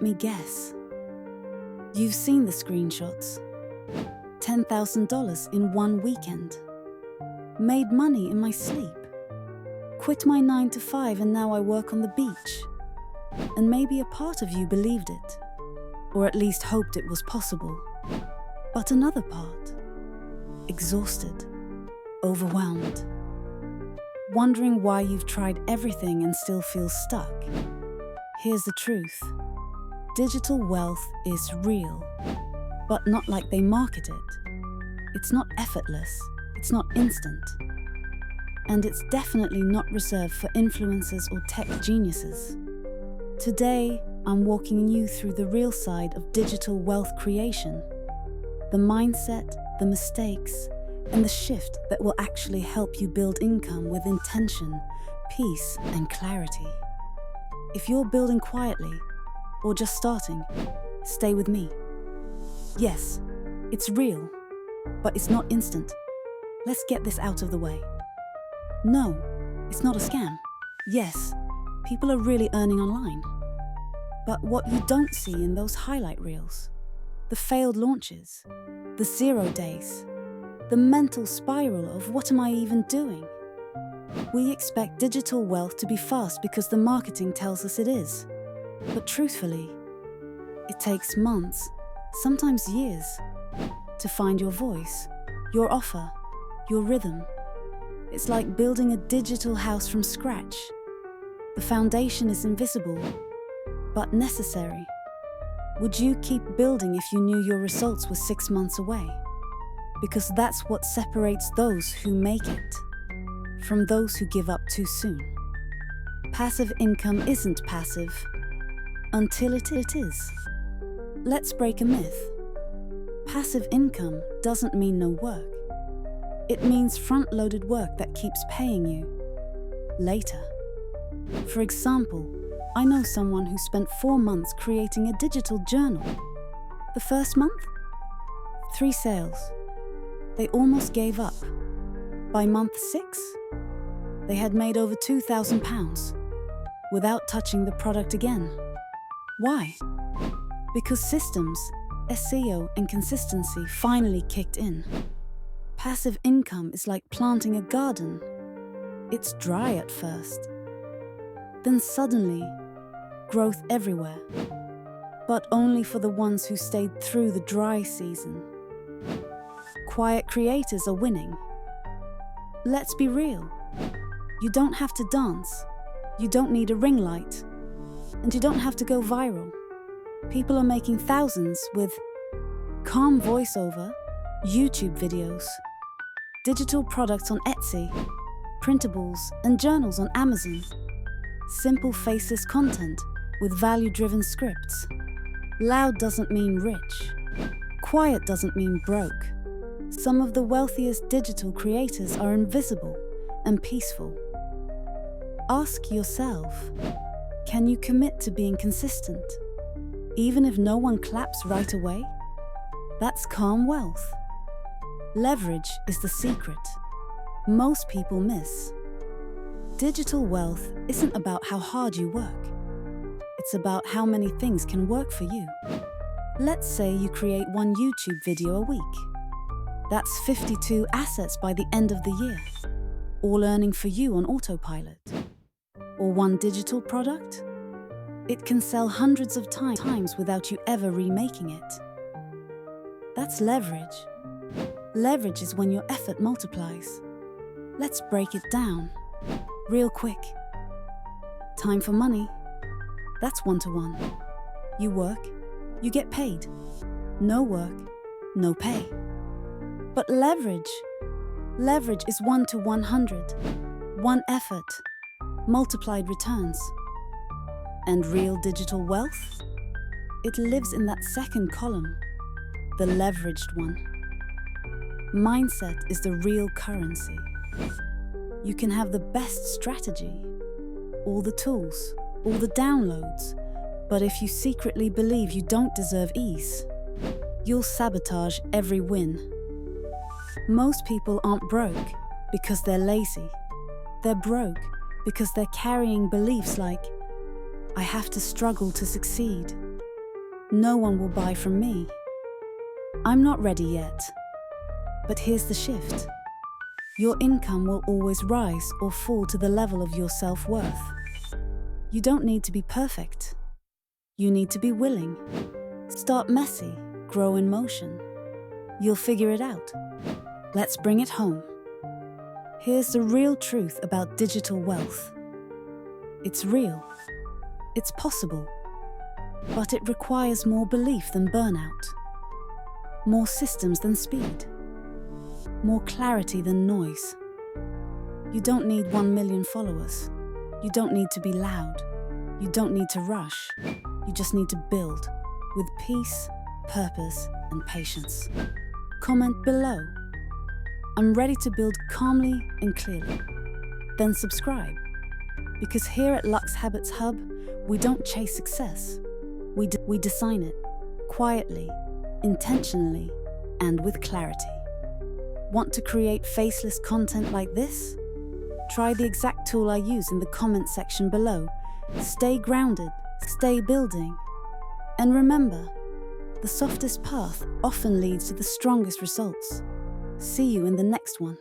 me guess. You've seen the screenshots. $10,000 in one weekend. Made money in my sleep. Quit my 9 to 5 and now I work on the beach. And maybe a part of you believed it, or at least hoped it was possible. But another part, exhausted, overwhelmed, wondering why you've tried everything and still feel stuck. Here's the truth. Digital wealth is real, but not like they market it. It's not effortless, it's not instant. And it's definitely not reserved for influencers or tech geniuses. Today, I'm walking you through the real side of digital wealth creation. The mindset, the mistakes, and the shift that will actually help you build income with intention, peace, and clarity. If you're building quietly, or just starting, stay with me. Yes, it's real, but it's not instant. Let's get this out of the way. No, it's not a scam. Yes, people are really earning online. But what you don't see in those highlight reels, the failed launches, the 0 days, the mental spiral of what am I even doing? We expect digital wealth to be fast because the marketing tells us it is. But truthfully, it takes months, sometimes years, to find your voice, your offer, your rhythm. It's like building a digital house from scratch. The foundation is invisible, but necessary. Would you keep building if you knew your results were 6 months away? Because that's what separates those who make it from those who give up too soon. Passive income isn't passive until it is. Let's break a myth. Passive income doesn't mean no work. It means front-loaded work that keeps paying you later. For example, I know someone who spent 4 months creating a digital journal. The first month, 3 sales. They almost gave up. By month 6, they had made over £2,000 without touching the product again. Why? Because systems, SEO, and consistency finally kicked in. Passive income is like planting a garden. It's dry at first. Then suddenly, growth everywhere. But only for the ones who stayed through the dry season. Quiet creators are winning. Let's be real. You don't have to dance. You don't need a ring light. And you don't have to go viral. People are making thousands with calm voiceover, YouTube videos, digital products on Etsy, printables and journals on Amazon, simple faceless content with value-driven scripts. Loud doesn't mean rich. Quiet doesn't mean broke. Some of the wealthiest digital creators are invisible and peaceful. Ask yourself, can you commit to being consistent? Even if no one claps right away? That's calm wealth. Leverage is the secret most people miss. Digital wealth isn't about how hard you work. It's about how many things can work for you. Let's say you create 1 YouTube video a week. That's 52 assets by the end of the year, all earning for you on autopilot. Or 1 digital product? It can sell hundreds of times without you ever remaking it. That's leverage. Leverage is when your effort multiplies. Let's break it down, real quick. Time for money. That's 1-to-1. You work, you get paid. No work, no pay. But leverage is 1-to-100. 1 effort, multiplied returns. And real digital wealth? It lives in that second column, the leveraged one. Mindset is the real currency. You can have the best strategy, all the tools, all the downloads, but if you secretly believe you don't deserve ease, you'll sabotage every win. Most people aren't broke because they're lazy. They're broke because they're carrying beliefs like, I have to struggle to succeed. no one will buy from me. I'm not ready yet. But here's the shift. Your income will always rise or fall to the level of your self-worth. You don't need to be perfect. You need to be willing. Start messy, grow in motion. You'll figure it out. Let's bring it home. Here's the real truth about digital wealth. It's real. It's possible. But it requires more belief than burnout. More systems than speed. More clarity than noise. You don't need 1 million followers. You don't need to be loud. You don't need to rush. You just need to build with peace, purpose, and patience. Comment below. I'm ready to build calmly and clearly. Then subscribe. Because here at Luxe Habits Hub, we don't chase success. We design it quietly, intentionally, and with clarity. Want to create faceless content like this? Try the exact tool I use in the comment section below. Stay grounded, stay building. And remember, the softest path often leads to the strongest results. See you in the next one.